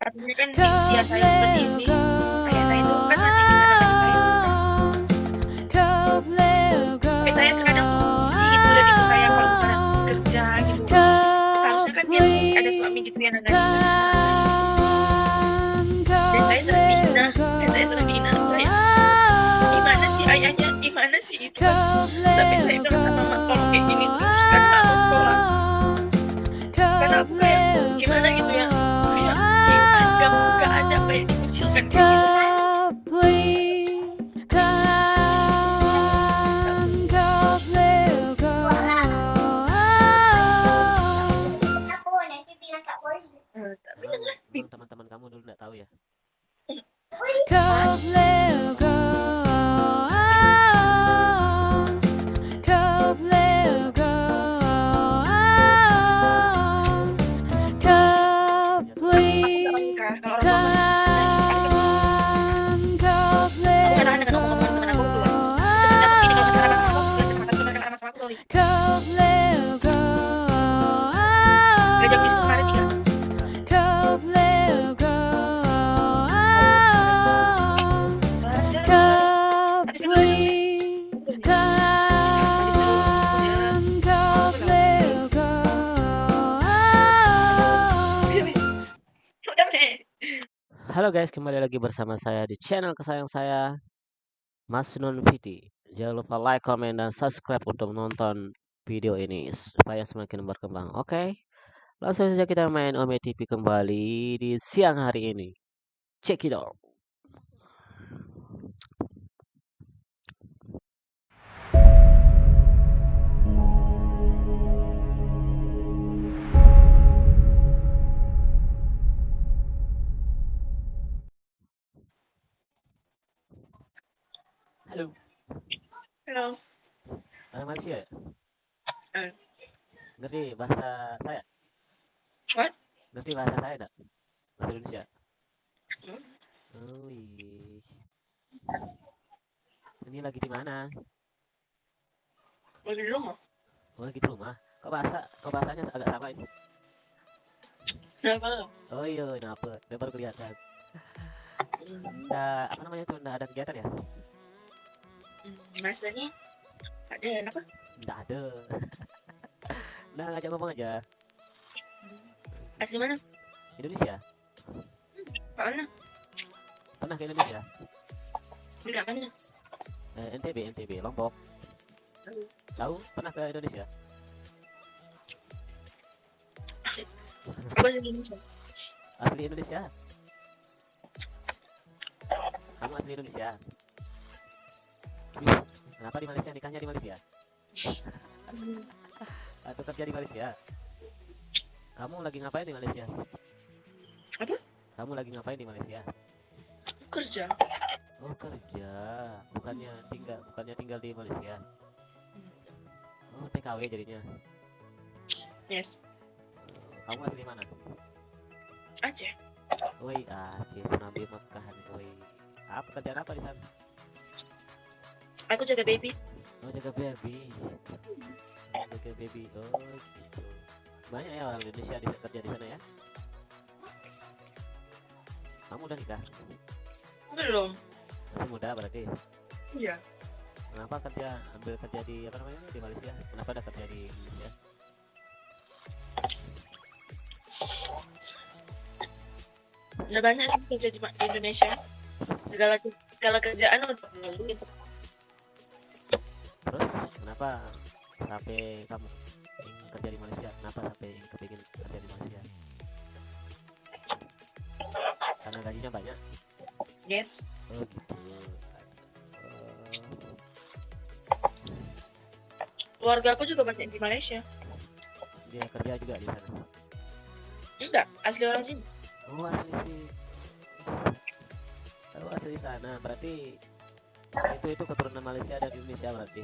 Artinya kan di usia saya seperti ini, ayah saya itu kan masih bisa nemenin saya gitu kan. Tapi saya terkadang tuh sedih gitu lihat ibu saya kalau misalnya kerja gitu. Seharusnya kan dia tuh ada suami gitu yang nemenin, tapi sekarang enggak. Dan saya sering dihina kayak, "Gimana sih ayahnya? Gimana sih itu kan?" Sampai saya bilang sama mama, "Kalau kayak gini terus kan nggak mau sekolah." Karena aku kayak gimana gitu ya, kayak diancam, nggak ada kayak dikucilkan kayak gitu. Tapi Emang dengan emang teman-teman kamu dulu nggak tahu ya? Ternyata tahu. aku nggak mau nikah kalau orang tua aku harus kasih aku. Aku nggak tahan dengan omong-omongan teman aku keluar. Sistem kerja aku gini, kalau nggak marah sama aku, selain marah sama aku, sorry. Ngajak Wisnu kemarin 3. Nah, Belajar kemarin. Habis kan udah selesai. Habis itu udah udah deh. halo guys, kembali lagi bersama saya di channel kesayangan saya, Mas Nun Viti. Jangan lupa like, comment, dan subscribe untuk menonton video ini supaya semakin berkembang. Oke, langsung saja kita main Ome TV kembali di siang hari ini. Check it out. Halo, Halo. orang Malaysia ya? Eh, Ngerti bahasa saya? what? Ngerti bahasa saya enggak? Bahasa Indonesia. Hmm? Oh, iya. Ini lagi di mana? Lagi di rumah. Oh, lagi di rumah. Kok bahasanya agak sama ini? Kenapa? Oh iya, kenapa? Udah baru kelihatan. Nggak, apa namanya tuh, nggak ada kegiatan ya? Masanya ada apa? Nggak ada. Nah, ngajak ngomong aja. Asli mana? Indonesia. Mana? Pernah ke Indonesia? Enggak mana? NTB, Lombok. Tahu? Pernah ke Indonesia? Aku asli Indonesia. Asli Indonesia. Kamu asli Indonesia. Wih, kenapa di Malaysia? Nikahnya di Malaysia? Atau kerja di Malaysia? Kamu lagi ngapain di Malaysia? Apa? Kamu lagi ngapain di Malaysia? Kerja. Oh, kerja. Bukannya tinggal di Malaysia. Oh, TKW jadinya. Yes. Kamu asli mana? Aceh. Woi, Aceh, Serambi Mekah nih, woi. Apa kerjaan apa di sana? Aku jaga baby. Oh, jaga baby. Jaga baby. Oh, gitu. Banyak ya orang Indonesia kerja di sana ya? Kamu udah nikah? Belum. Masih muda berarti. Iya. Kenapa ambil kerja di apa namanya di Malaysia? Kenapa ada kerja di Indonesia? Udah banyak sih kerja di Indonesia. Segala kerjaan udah melalui. Terus kenapa sampai kamu ingin kerja di Malaysia? Kenapa sampai ingin kepingin kerja di Malaysia? Karena gajinya banyak. Yes. Oh gitu. Keluarga aku juga banyak di Malaysia. Dia kerja juga di sana. Enggak, asli orang sini. Oh, asli sih. Oh, asli sana. Berarti itu keturunan Malaysia dan Indonesia berarti.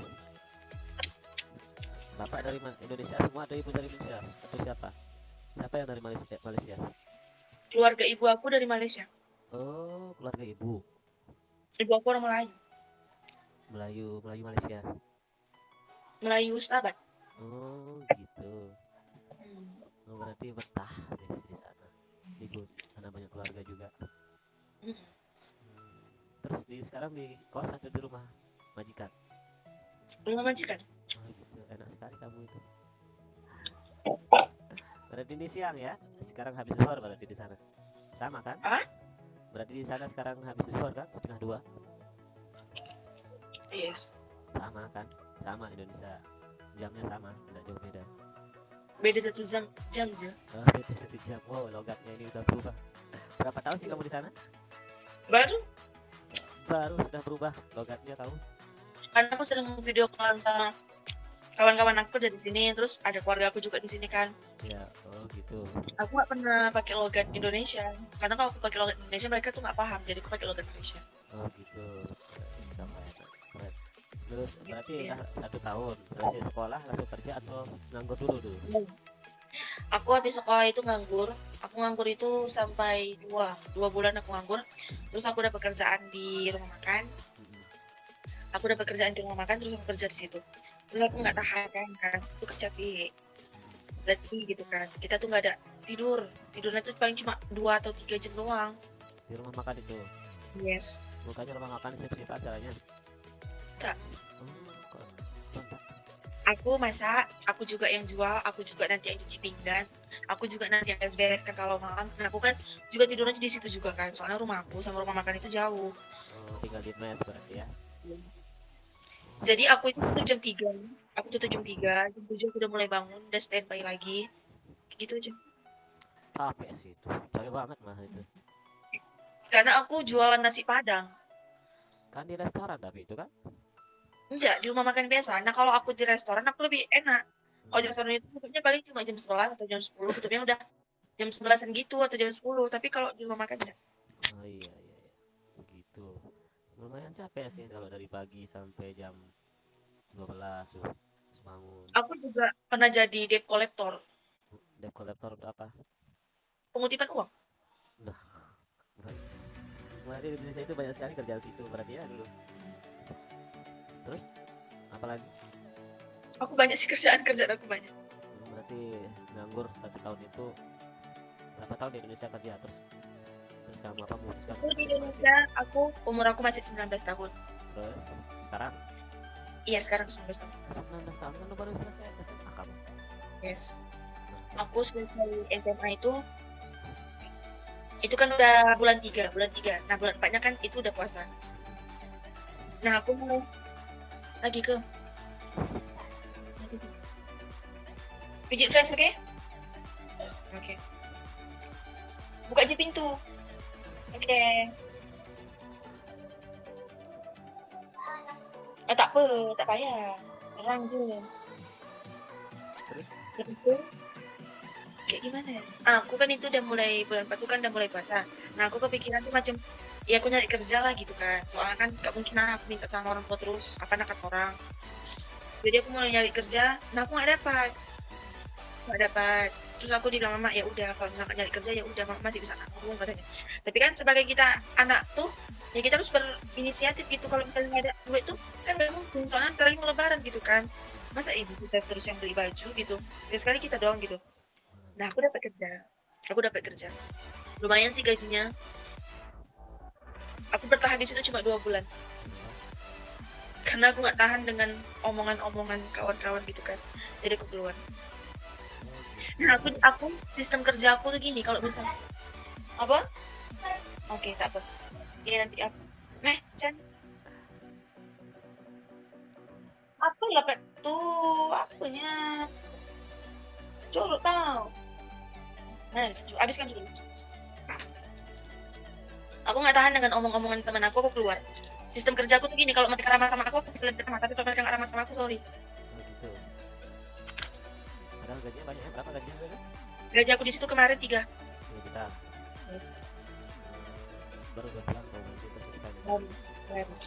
Bapak dari Indonesia semua atau ibu dari Indonesia atau siapa? Siapa yang dari Malaysia? Keluarga ibu aku dari Malaysia. Oh, keluarga ibu. Ibu aku orang Melayu. Melayu Malaysia. Melayu Stabat. Oh, gitu. Oh, berarti betah di sana. Di sana punya keluarga juga. Mm. Terus sekarang di kos atau di rumah majikan? Rumah majikan. Oh gitu, enak sekali kamu itu. Berarti ini siang ya? Sekarang habis zuhur berarti di sana. Sama kan? Ah, Berarti di sana sekarang habis zuhur kan? Setengah 2. yes. Sama kan? Sama Indonesia. Jamnya sama, tidak jauh beda. Beda 1 jam aja. Oh, beda 1 jam. Oh, logatnya ini udah berubah. Berapa tahun sih kamu di sana? Baru Baru sudah berubah logatnya kamu. kan aku sering video call sama kawan-kawan aku dari sini, terus ada keluarga aku juga di sini kan. Ya, oh gitu. Aku nggak pernah pakai logat Indonesia, karena kalau aku pakai logat Indonesia mereka tuh nggak paham, jadi aku pakai logat Indonesia. Oh gitu. Sama enak. Keren. Terus berarti Iya. udah 1 tahun selesai sekolah langsung kerja atau nganggur dulu? Aku habis sekolah itu nganggur. Aku nganggur itu sampai 2 bulan aku nganggur. Terus aku dapat kerjaan di rumah makan. Mm-mm. Aku dapat kerjaan di rumah makan, terus aku kerja di situ. Terus aku nggak tahan kan, karena itu capek. Berarti gitu kan. Kita tuh nggak ada tidur. Tidurnya tuh paling cuma 2 atau 3 jam doang. Di rumah makan itu. Yes. Bukannya rumah makan sip-sip acaranya. Tak. Oh, kok mantap. Aku masak, aku juga yang jual, aku juga nanti yang cuci pinggan, aku juga nanti yang beres-bereskan kalau malam. Nah, aku kan juga tidurnya di situ juga kan, soalnya rumah aku sama rumah makan itu jauh. Oh, tinggal di mes berarti ya. Jadi aku itu tuh jam 3, aku tuh jam 3, jam 7 aku udah mulai bangun, udah standby lagi, kayak gitu aja. Capek sih itu. Capek banget mah itu. Karena aku jualan nasi Padang, Kan di restoran tapi itu kan. enggak di rumah makan biasa. Nah, kalau aku di restoran aku lebih enak. Kalau di restoran itu tutupnya paling cuma jam 11 atau jam 10, tutupnya udah jam 11-an gitu atau jam 10, tapi kalau di rumah makan enggak. Oh iya iya iya. Begitu. Lumayan capek sih kalau dari pagi sampai jam 12 tuh. Terus bangun. Aku juga pernah jadi debt collector, Debt collector itu apa? pengutipan uang. Udah. Berarti di Indonesia itu banyak sekali kerjaan situ berarti ya dulu. Terus apalagi? Aku banyak sih kerjaan aku banyak. Berarti nganggur 1 tahun itu berapa tahun di Indonesia kerja terus terus kamu apa memutuskan Aku untuk di jadi mahasiswa? Indonesia, umur aku masih 19 tahun. Terus sekarang Iya, sekarang 19 tahun. 19 tahun kan lu baru selesai SMA kamu. Yes. Aku selesai SMA itu kan udah bulan 3, bulan 3. Nah, bulan 4-nya kan itu udah puasa. Nah, aku mau lagi ke pijit fresh, oke? Oke. Buka aja pintu. Oke. Tak apa, tak payah. Orang je. Terus Lepas itu, kayak gimana ya? Aku kan itu udah mulai bulan 4 tuh kan udah mulai puasa. Nah, aku kepikiran tuh macam ya aku nyari kerja lah gitu kan. Soalnya kan gak mungkin aku minta sama orang tua terus, apa nakat orang. Jadi aku mulai nyari kerja, nah aku nggak dapat. Terus aku dibilang mama, ya udah kalau misalkan nyari kerja ya udah mama masih bisa nanggung katanya. Tapi kan sebagai kita anak tuh, ya kita harus berinisiatif gitu. Kalau misalnya nggak ada duit tuh kan gak mungkin. Soalnya kali mau lebaran gitu kan. Masa ibu kita terus yang beli baju gitu. Sekali-sekali kita doang gitu. Nah, aku dapat kerja. Aku dapat kerja. Lumayan sih gajinya. Aku bertahan di situ cuma 2 bulan. Karena aku nggak tahan dengan omongan-omongan kawan-kawan gitu kan. Jadi aku keluar. Nah, aku sistem kerja aku tuh gini, kalau misalnya apa? Oke, tak apa. Iya nanti aku. Chan. Apa ya, Pep? Tuh, apanya? Curut tau. Nah, abiskan dulu. Aku nggak tahan dengan omong-omongan teman aku keluar. Sistem kerja aku tuh gini, kalau mereka ramah sama aku bisa lebih ramah, tapi kalau mereka nggak ramah sama aku, sorry. oh gitu. Padahal gajinya banyak ya. Berapa gajinya kan? Gaji aku di situ kemarin 3. 3 juta. Baru 2 bulan kau nanti terus selesai. Baru. Terus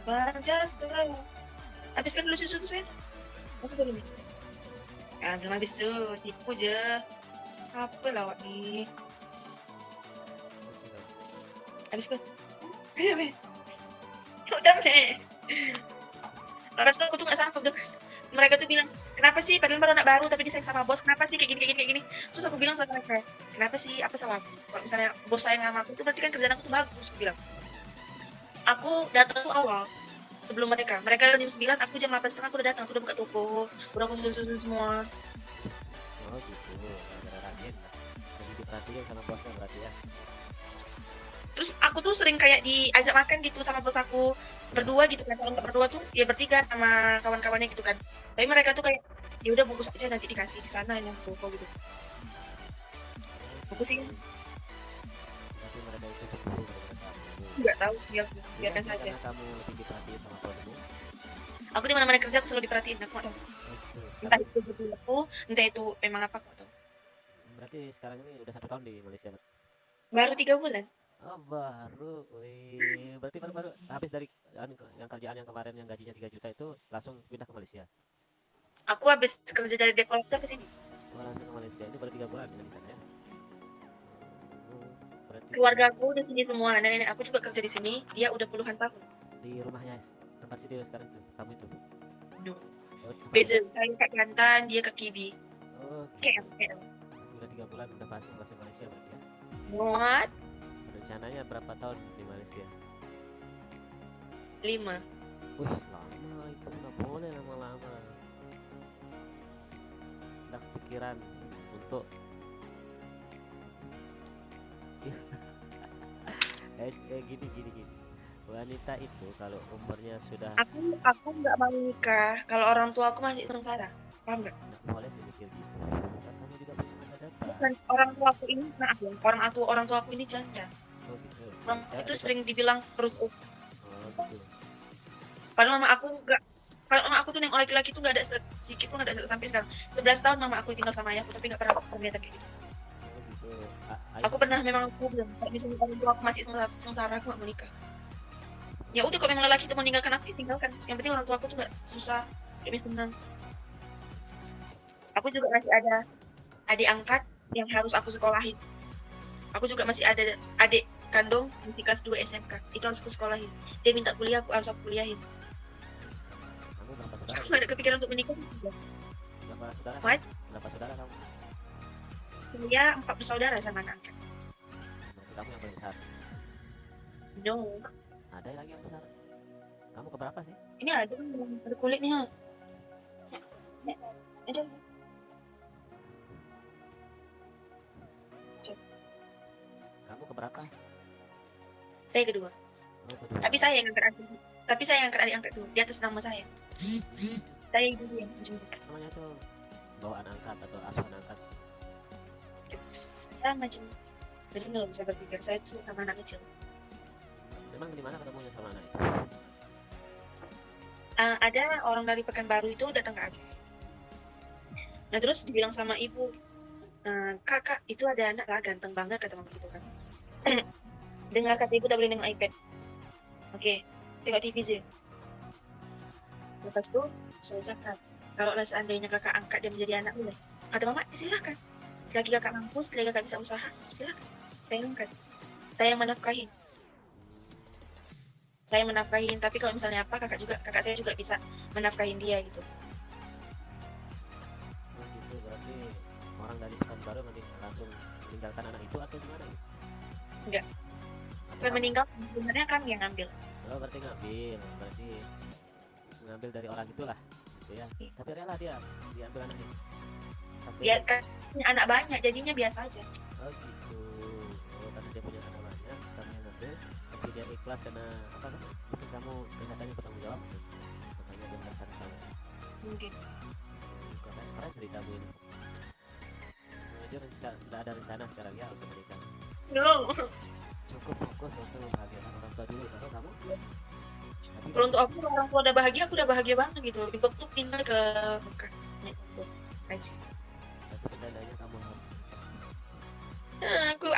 Baca tuh. Habiskan dulu susu tuh, saya. Aku belum. Ya, belum habis tuh. Tipu aja. Apa lawak nih? Habis ke? Udah, Me. Udah, Me. Rasanya aku tuh gak sanggup deh. Mereka tuh bilang, kenapa sih? Padahal baru anak baru tapi disayang sama bos. Kenapa sih kayak gini? Terus aku bilang sama mereka, kenapa sih, apa salahku? Kalau misalnya bos sayang sama aku tuh berarti kan kerjaan aku tuh bagus, aku bilang. Aku datang tuh awal sebelum mereka. Mereka jam 9, aku jam 8:30 aku udah datang, aku udah buka toko, udah aku susun semua. Oh gitu, gara-gara rajin lah. Jadi diperhatiin sama bosnya berarti ya. Terus aku tuh sering kayak diajak makan gitu sama bos aku berdua gitu kan. Kalau nggak berdua tuh ya bertiga sama kawan-kawannya gitu kan. Tapi mereka tuh kayak ya udah bungkus aja nanti dikasih di sana yang toko gitu. Oh Aku sih gitu. Berarti mereka itu cemburu gara-gara kamu. nggak tahu ya, Iya biarkan sih, saja. karena kamu lebih diperhatiin sama bosmu. Aku di mana-mana kerja aku selalu diperhatiin, aku nggak tahu. Oh gitu. Entah Sekarang itu betul aku, entah itu memang apa aku nggak tahu. berarti sekarang ini udah 1 tahun di Malaysia. Baru 3 bulan. Oh baru, wih, berarti baru-baru habis dari yang kerjaan yang kemarin yang gajinya 3 juta itu langsung pindah ke Malaysia. Aku habis kerja dari debt collector ke sini. Oh langsung ke Malaysia, ini baru 3 bulan ya di sana ya. Oh, berarti Keluarga aku di sini semua, nenek aku juga kerja di sini. Dia udah puluhan tahun. di rumahnya tempat studio sekarang tuh, kamu itu. Aduh. Oh tempat Beza, saya ke Kelantan, dia ke Kibi. Oh gitu. KL, KL. Berarti udah 3 bulan udah masuk bahasa Malaysia berarti ya. Muat Rencananya berapa tahun di Malaysia? 5. Wih lama itu, nggak boleh lama-lama. Nggak kepikiran untuk gini. Wanita itu kalau umurnya sudah Aku nggak mau nikah kalau orang tua aku masih sengsara. Paham nggak? nggak boleh sih mikir gitu. Kan kamu juga punya masa depan. Bukan orang tua aku ini, maaf ya, orang tua aku ini janda. Oh gitu. Mama Cewek itu atau sering dibilang perut. cowok? Oh gitu. Padahal mama aku nggak. Kalau mama aku tuh nengok laki-laki tuh nggak ada sedikit pun nggak ada sampai sekarang. 11 tahun mama aku tinggal sama ayahku tapi nggak pernah terlihat kayak gitu. Oh gitu. Aku pernah memang aku bilang kalau misalnya orang tua aku masih sengsara aku nggak mau nikah. Ya udah kalau memang lelaki itu meninggalkan aku ya tinggalkan. Yang penting orang tua aku tuh nggak susah, lebih senang. Aku juga masih ada adik angkat yang harus aku sekolahin. Aku juga masih ada adik kandung di kelas 2 SMK. Itu harus aku sekolahin. Dia minta kuliah, aku harus aku kuliahin. Kamu berapa saudara? Aku nggak ada kepikiran untuk menikah. Berapa saudara? What? Berapa saudara kamu? Dia 4 bersaudara sama anak angkat. Berarti kamu yang paling besar. No. Ada lagi yang besar. Kamu keberapa sih? Ini ada yang berkulitnya. Ya, ada. Kamu keberapa? Saya kedua. Oh kedua. Tapi saya yang angkat adik. Tapi saya yang angkat adik angkat dulu. Di atas nama saya. Saya ibu dia. Namanya itu bawaan angkat atau asuhan angkat. Saya macam nggak bisa berpikir. Saya tuh sama anak kecil. Memang di mana ketemunya sama anak itu? Ada orang dari Pekanbaru itu datang ke Aceh. Nah terus dibilang sama ibu, kakak itu ada anak lah ganteng banget kata mama gitu kan. Dengar kata ibu tak boleh nengok iPad. Oke, tengok TV sih. Lepas itu saya cakap, kalau seandainya kakak angkat dia menjadi anak boleh. Kata mama, silakan. Selagi kakak mampu, selagi kakak bisa usaha, silakan. Saya angkat. Saya yang menafkahin. Tapi kalau misalnya apa, kakak saya juga bisa menafkahin dia gitu. Oh gitu, berarti orang dari Pekanbaru nanti langsung meninggalkan anak itu atau gimana gitu? Enggak. Atau Kalau meninggal, sebenarnya kami yang ngambil. Oh berarti ngambil dari orang itulah gitu ya. Tapi rela dia diambil anaknya. Sampai Dia kan punya anak banyak, jadinya biasa aja. oh gitu. Oh karena dia punya anak banyak, terus kamu yang ngambil, tapi dia ikhlas karena apa kan? Mungkin kamu kenyataannya bertanggung jawab, makanya dia mendaftar kamu. Mungkin. Keren ceritamu ini. Jadi tidak ada rencana sekarang ya untuk menikah. Belum. Cukup fokus untuk membahagiakan orang tua dulu, baru kamu. Tapi Kalau untuk aku, orang tua udah bahagia, aku udah bahagia banget gitu. Ibu tuh pindah ke Mekah. Naik mobil, haji. tapi setidaknya kamu harus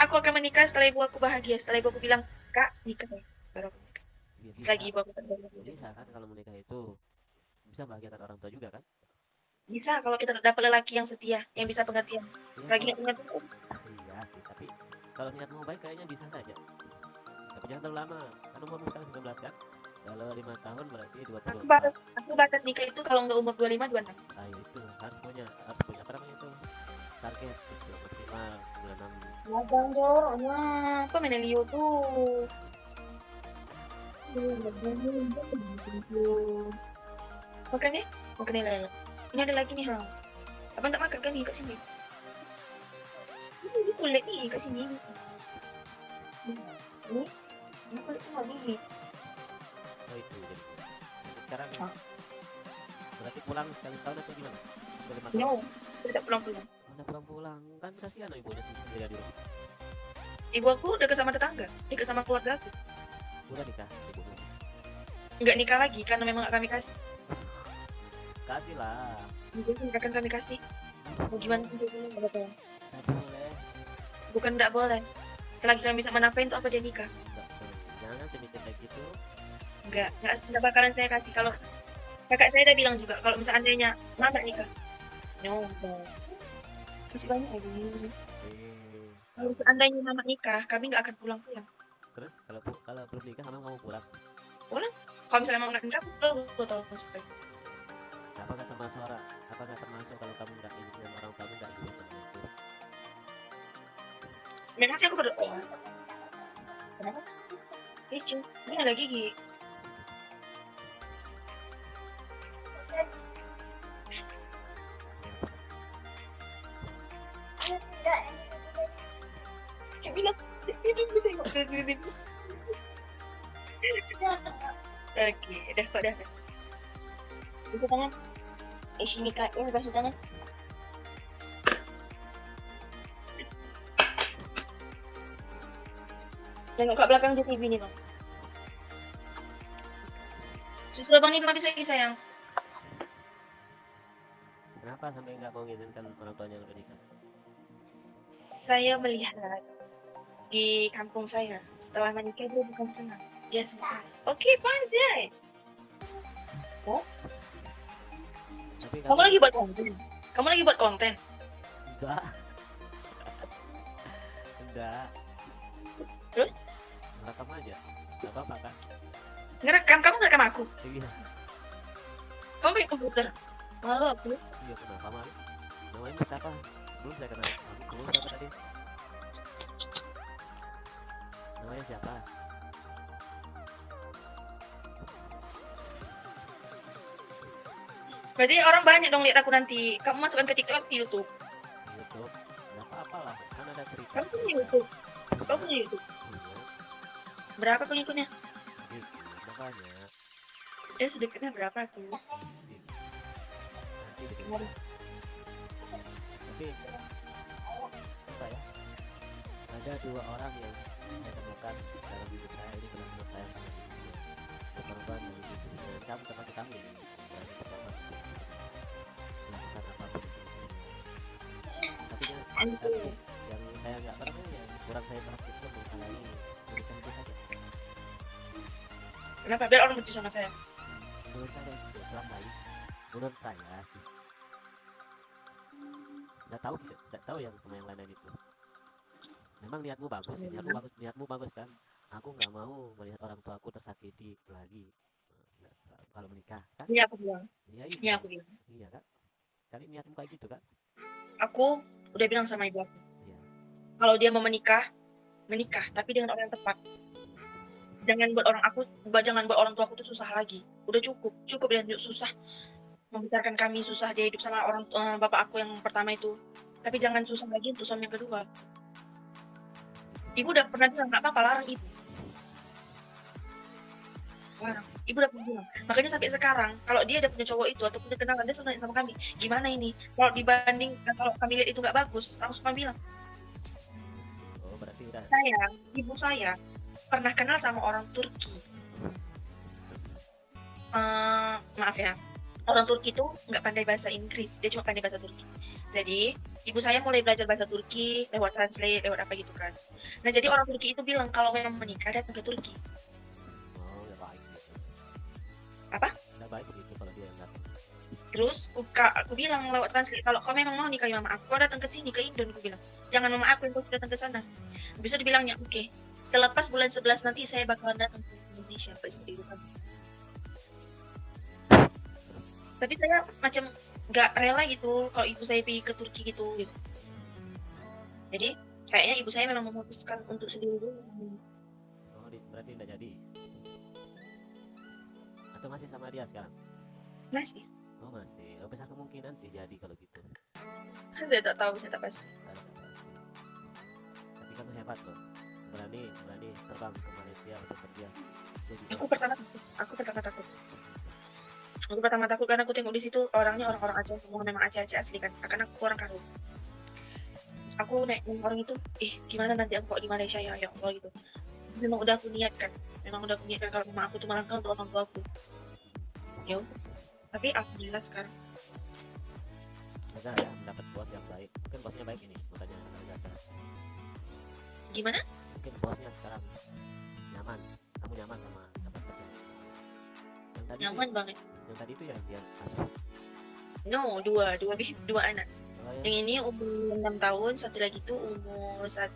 Aku akan menikah setelah ibu aku bahagia. Setelah ibu aku bilang, Kak, nikah ya. Baru aku nikah. ya, bisa, Lagi ibu aku terbahagia. bisa kan kalau menikah itu bisa membahagiakan orang tua juga kan? Bisa kalau kita dapat lelaki yang setia, yang bisa pengertian. Ya, Selagi kalau- ingat iya sih, tapi kalau niatmu baik kayaknya bisa saja. Tapi jangan terlalu lama, kan umurmu sekarang 19 kan? Kalau 5 tahun berarti Aku 24. batas nikah itu kalau nggak umur 25, 26. Ah, itu harus punya apa namanya itu target gitu, maksimal 26. Abang dong, wah, apa main Leo tuh? Makan ya? Makan ya, Lala. Ini ada lagi nih, Ham. Abang tak makan kan nih kat sini? Ini kulit nih kat sini. Ini kulit semua nih. Oh itu jadi. Jadi sekarang Ah. berarti pulang sekali tahun atau gimana? Sekali 5 tahun? No, tidak pulang-pulang. Udah pulang-pulang kan kasihan ibunya sendiri di rumah. Ibu aku dekat sama tetangga, dekat sama keluarga aku. Udah nikah ibunya. Nggak nikah lagi karena memang nggak kami kasih. Kasih lah. Jadi nggak akan kami kasih. Mau gimana pun juga nggak bakal. Nggak boleh. Bukan nggak boleh. Selagi kami bisa menafkahin untuk apa dia nikah? Nggak boleh. Jangan semikir kayak gitu. Nggak bakalan saya kasih. Kalau kakak saya udah bilang juga, kalau misalnya seandainya mama nikah, no, masih banyak lagi. Kalau seandainya mama nikah, kami nggak akan pulang-pulang. Terus kalau belum nikah emang kamu pulang? Pulang? Kalau misalnya mama nggak nikah, pulang 2 tahun sekali. Apakah termasuk kalau kamu nggak izin sama orang tua nggak izin sama itu? Memang sih aku berdoa. Kenapa? Lucu. Ini ada gigi. Kayak bilang, itu gue tengok ke sini. Oke, udah kok dah. Buka tangan. Isi nikah, ini basuh tangan. Tengok kat belakang je TV ni bang. Susu abang ni belum habis lagi sayang. Kenapa sampai nggak mau mengizinkan orang tuanya yang udah nikah? Saya melihat di kampung saya, setelah menikah dia bukan senang, dia selesai. Oke, pandai. Tapi Kamu lagi buat konten? Kamu lagi buat konten? enggak. Enggak. Terus? Ngerekam aja. Nggak apa-apa kan? Ngerekam? Kamu ngerekam aku? Iya. Kamu pakai komputer? Malu aku. Iya kenapa malu? Namanya siapa? Belum saya kenal. Kamu siapa tadi? Namanya siapa? Berarti orang banyak dong lihat aku nanti. Kamu masukkan ke TikTok atau ke YouTube? YouTube. Nggak apa-apa lah. Kan ada cerita. Kamu punya YouTube? Kamu punya YouTube? Iya. Berapa pengikutnya? Udah banyak. Dia sedekatnya berapa tuh? Nanti bikin. Tapi apa ya? Ada 2 orang yang saya temukan dalam hidup saya ini benar-benar saya sangat berkorban dari hidup dan kamu seperti kami ini berani berkorban melakukan apapun itu. Tapi yang saya nggak pernah yang kurang saya perhatikan itu menghalangi urusan itu saja. Kenapa? Biar orang benci sama saya. Menurut saya itu kurang baik. Menurut saya sih. Nggak tahu yang sama yang lain itu. Memang niatmu bagus, niatmu bagus kan. Aku nggak mau melihat orang tua aku tersakiti lagi kalau menikah kan. Iya aku bilang. Iya Iya aku bilang. Iya kan. Kali niatmu kayak gitu kan. Aku udah bilang sama ibu aku. Iya. Kalau dia mau menikah, tapi dengan orang yang tepat. Jangan buat orang tua aku tuh susah lagi. Udah cukup dan susah membesarkan kami, susah dia hidup sama bapak aku yang pertama itu. Tapi jangan susah lagi untuk suami yang kedua. Ibu udah pernah bilang nggak apa-apa, larang ibu. Larang. Ibu udah pernah bilang. Makanya sampai sekarang kalau dia udah punya cowok itu atau punya kenalan, dia selalu nanya sama kami, gimana ini? Kalau dibanding kalau kami lihat itu nggak bagus, langsung kami bilang. Oh berarti udah. Ibu saya pernah kenal sama orang Turki. Maaf ya, orang Turki itu nggak pandai bahasa Inggris, dia cuma pandai bahasa Turki. Jadi ibu saya mulai belajar bahasa Turki lewat translate, lewat apa gitu kan. Nah jadi orang Turki itu bilang kalau memang menikah datang ke Turki. Oh udah baik gitu. Apa? Udah baik gitu kalau dia yang datang. Terus aku bilang lewat translate, kalau kau memang mau nikahi mama aku, kau datang ke sini ke Indo. Aku bilang jangan mama aku yang datang ke sana. Bisa dibilangnya oke. Selepas bulan 11 nanti saya bakalan datang ke Indonesia, Pak, seperti itu kan. Tapi saya macam nggak rela gitu kalau ibu saya pergi ke Turki gitu. Jadi kayaknya ibu saya memang memutuskan untuk sendiri dulu. Oh, berarti tidak jadi. Atau masih sama dia sekarang? Masih. Oh, masih. Oh, besar kemungkinan sih jadi kalau gitu. Saya tak tahu, saya tak pasti. Tapi kamu hebat loh. Berani terbang ke Malaysia untuk kerja. Jadi, Aku pertama takut. Aku pertama takut karena aku tengok di situ orangnya orang-orang Aceh, semua memang Aceh asli kan. Karena aku orang Karo. Aku naik orang itu, gimana nanti aku di Malaysia ya Allah gitu. Memang udah aku niatkan kalau mama aku tuh melangkah untuk orang tua aku. Ya udah. Tapi alhamdulillah sekarang lega ya mendapat bos yang baik. Mungkin bosnya baik ini, makanya lega sekarang. gimana? Mungkin bosnya sekarang nyaman. Kamu nyaman sama dapat kerja. Yang tadi Nyaman banget. Yang tadi itu ya dia asuh. No, dua anak. Oh, ya. Yang ini umur 6 tahun, satu lagi tuh umur 1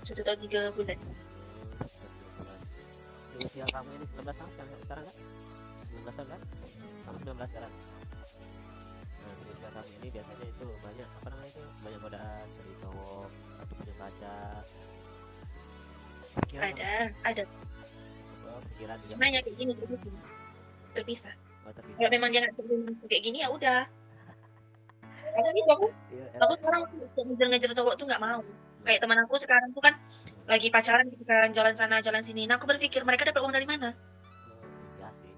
tahun 3 bulan. Usia kamu ini 19 tahun sekarang kan? 19 tahun kan? Kamu 19 sekarang. Nah, usia kamu ini biasanya itu banyak apa namanya itu? Banyak godaan dari cowok atau punya pacar. Ada. Oh, pikiran juga. Cuma ya kayak gini terpisah. Oh, terpisah. Kalau memang dia nggak terima kayak gini ya udah. Karena gitu aku sekarang ngejar cowok tuh nggak mau. Kayak teman aku sekarang tuh kan lagi pacaran gitu kan, jalan sana jalan sini. Nah aku berpikir mereka dapat uang dari mana? Ya sih.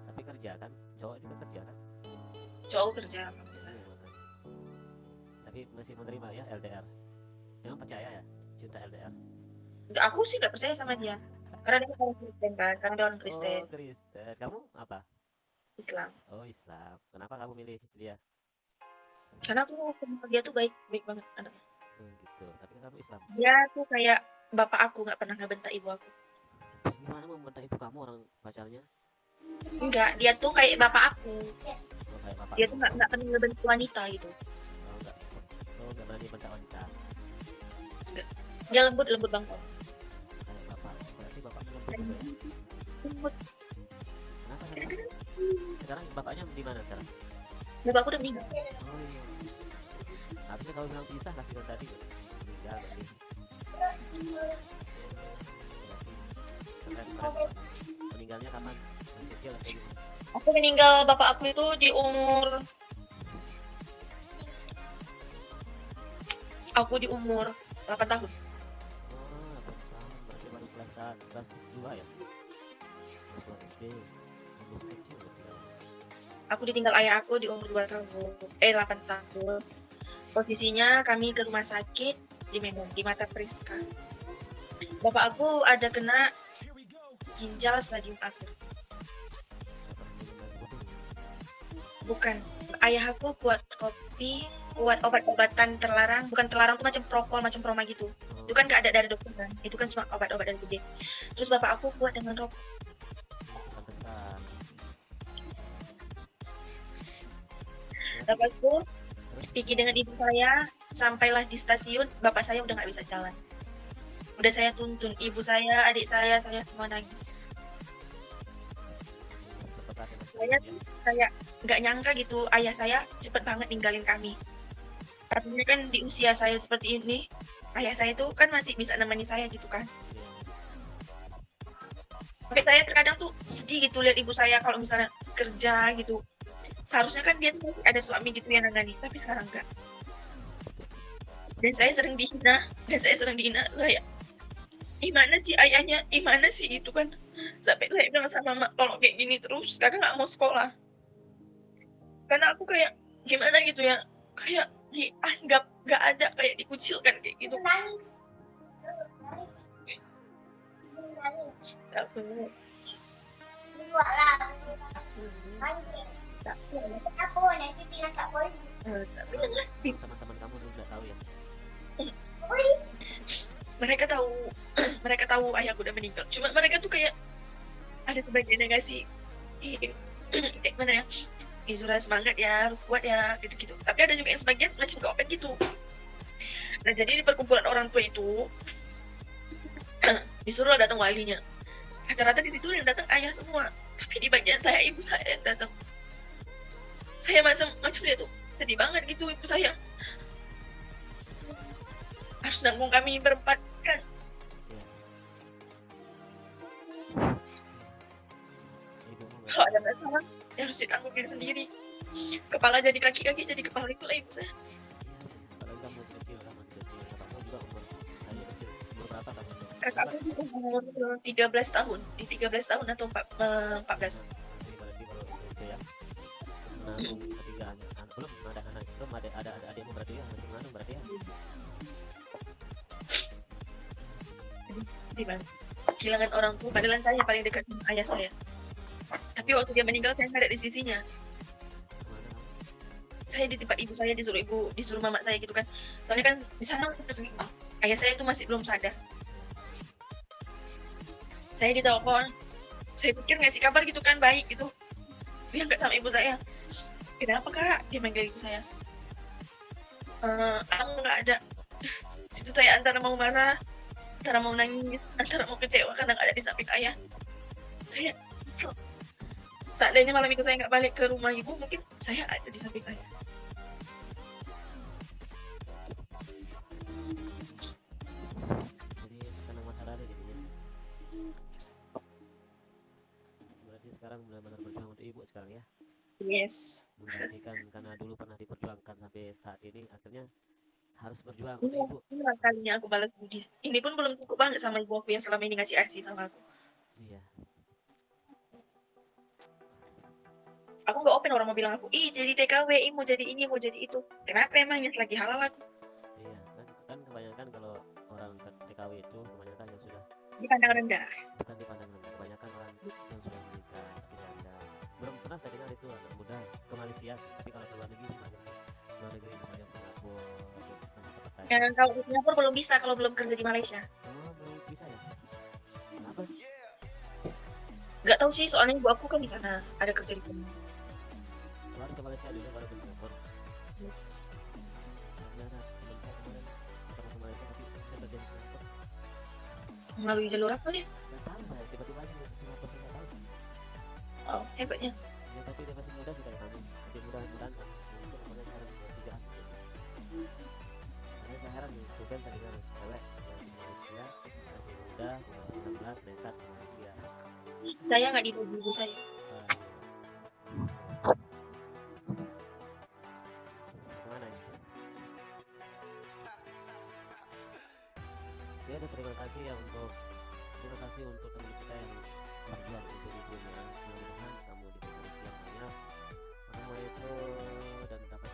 Tapi kerja kan, cowok juga kerja kan. Cowok kerja, alhamdulillah. Tapi masih menerima ya LDR. Memang percaya ya cinta LDR? Aku sih nggak percaya sama dia. Karena dia orang Kristen kan, karena dia orang Kristen. Oh, Kristen. Kamu apa? Islam. Oh, Islam. Kenapa kamu milih dia? Karena aku kenal dia tuh baik banget anaknya. Gitu. Tapi kan kamu Islam. Dia tuh kayak bapak aku, nggak pernah ngebentak ibu aku. Gimana membentak ibu kamu orang pacarnya? Enggak, dia tuh kayak bapak aku. Oh, kayak bapak. Dia tuh nggak pernah ngebentak wanita gitu. Nggak berani bentak wanita. Dia lembut banget. Kayak bapak. Berarti bapaknya lembut juga ya? Lembut. Kenapa? Sekarang bapaknya di mana sekarang? Bapak aku udah meninggal. Oh iya. Harusnya kalau bilang pisah kasih tahu tadi. Meninggal berarti. Keren. Meninggalnya kapan? Masih kecil kayak gitu. Aku meninggal bapak aku itu di umur 8 tahun. Oh, 8 tahun. Berarti baru kelas 2 ya? Kelas 2 SD. Masih kecil berarti kan? Aku ditinggal ayah aku di umur 8 tahun. Posisinya kami ke rumah sakit di Medan, di Mata Priska. Bapak aku ada kena ginjal stadium akhir. Bukan, ayah aku kuat kopi, kuat obat-obatan terlarang. Bukan terlarang tuh macam prokol, macam proma gitu. Itu kan gak ada dari dokter kan, itu kan cuma obat-obat dari gede. Terus bapak aku kuat dengan rokok. Bapakku pergi dengan ibu saya, sampailah di stasiun, bapak saya udah gak bisa jalan. Udah saya tuntun, ibu saya, adik saya semua nangis. Saya nggak nyangka gitu, ayah saya cepet banget ninggalin kami. Artinya kan di usia saya seperti ini, ayah saya tuh kan masih bisa nemani saya gitu kan. Tapi saya terkadang tuh sedih gitu lihat ibu saya kalau misalnya kerja gitu. Seharusnya kan dia tuh ada suami gitu yang nangani, tapi sekarang enggak. Dan saya sering dihina, kayak gimana sih ayahnya, gimana sih itu kan. Sampai saya bilang sama mama, kalau kayak gini terus kakak nggak mau sekolah. Karena aku kayak gimana gitu ya, kayak dianggap nggak ada, kayak dikucilkan kayak gitu. Teman-teman kamu udah tahu ya? Mereka tahu ayahku udah meninggal. Cuma mereka tuh kayak ada sebagian yang ngasih mana ya, Zura semangat ya, harus kuat ya, gitu-gitu. Tapi ada juga yang sebagian masih komen gitu. Nah jadi di perkumpulan orang tua itu disuruh datang walinya. Rata-rata di situ yang datang ayah semua. Tapi di bagian saya ibu saya yang datang. Saya macam dia tuh sedih banget gitu, ibu saya harus nanggung kami berempat kan. Kalau ada masalah ya harus ditanggungin sendiri. Kepala jadi kaki jadi kepala, itulah ibu saya. Kakakku itu umur 13 tahun, di 13 tahun atau 14. Belum ada adikmu berarti ya, masih mengandung berarti ya. Gimana? Kehilangan orang tua, padahal saya paling dekat dengan ayah saya. Tapi waktu dia meninggal saya nggak ada di sisinya. Saya di tempat ibu saya, disuruh mama saya gitu kan. Soalnya kan di sana ayah saya itu masih belum sadar. Saya ditelepon, saya pikir ngasih kabar gitu kan, baik gitu. Dia nggak sama ibu saya. Kenapa kak? Dia manggil ibu saya. Aku nggak ada. Situ saya antara mau marah, antara mau nangis, antara mau kecewa karena nggak ada di samping ayah. Saya seandainya malam itu saya nggak balik ke rumah ibu, mungkin saya ada di samping ayah. Jadi karena masalah ada jadinya. Berarti sekarang benar-benar berjuang untuk ibu sekarang ya. Yes. Menggantikan karena dulu pernah diperjuangkan sampai saat ini, akhirnya harus berjuang untuk ibu. Ini kalinya aku balas budi. Ini pun belum cukup banget sama ibu aku yang selama ini ngasih ASI sama aku. Iya. Aku nggak open, orang mau bilang aku, jadi TKW, mau jadi ini, mau jadi itu. Kenapa emangnya selagi halal aku? Iya, kan kebanyakan kalau orang TKW itu kebanyakan yang sudah dipandang rendah. Bukan dipandang rendah, kebanyakan orang yang sudah menikah, janda. Belum pernah saya dengar itu anak muda ke Malaysia, tapi kalau ke luar negeri banyak sih. Luar negeri misalnya Singapura, Yang kalau di Singapura belum bisa kalau belum kerja di Malaysia. Oh, belum bisa ya? Kenapa? Nggak tahu sih, soalnya ibu aku kan di sana ada kerja di sana. Keluar ke Malaysia dulu baru ke Singapura. Yes. Melalui jalur apa nih? Nggak tahu saya, tiba-tiba aja ke Singapura saya nggak tahu. Oh, hebatnya. Ya, tapi dia masih muda sih kayak kamu. Dia mudah-mudahan kan. Makanya sekarang 23an. Makanya saya heran nih, bukan saya dengar cewek yang di Malaysia masih muda, umur 19, nekat ke Malaysia. Saya nggak di ibu saya. Kemana ini? Ya, terima kasih ya untuk teman kita yang berjuang untuk ibunya. Mudah-mudahan kamu diberi rezeki yang banyak, kamu itu dan dapat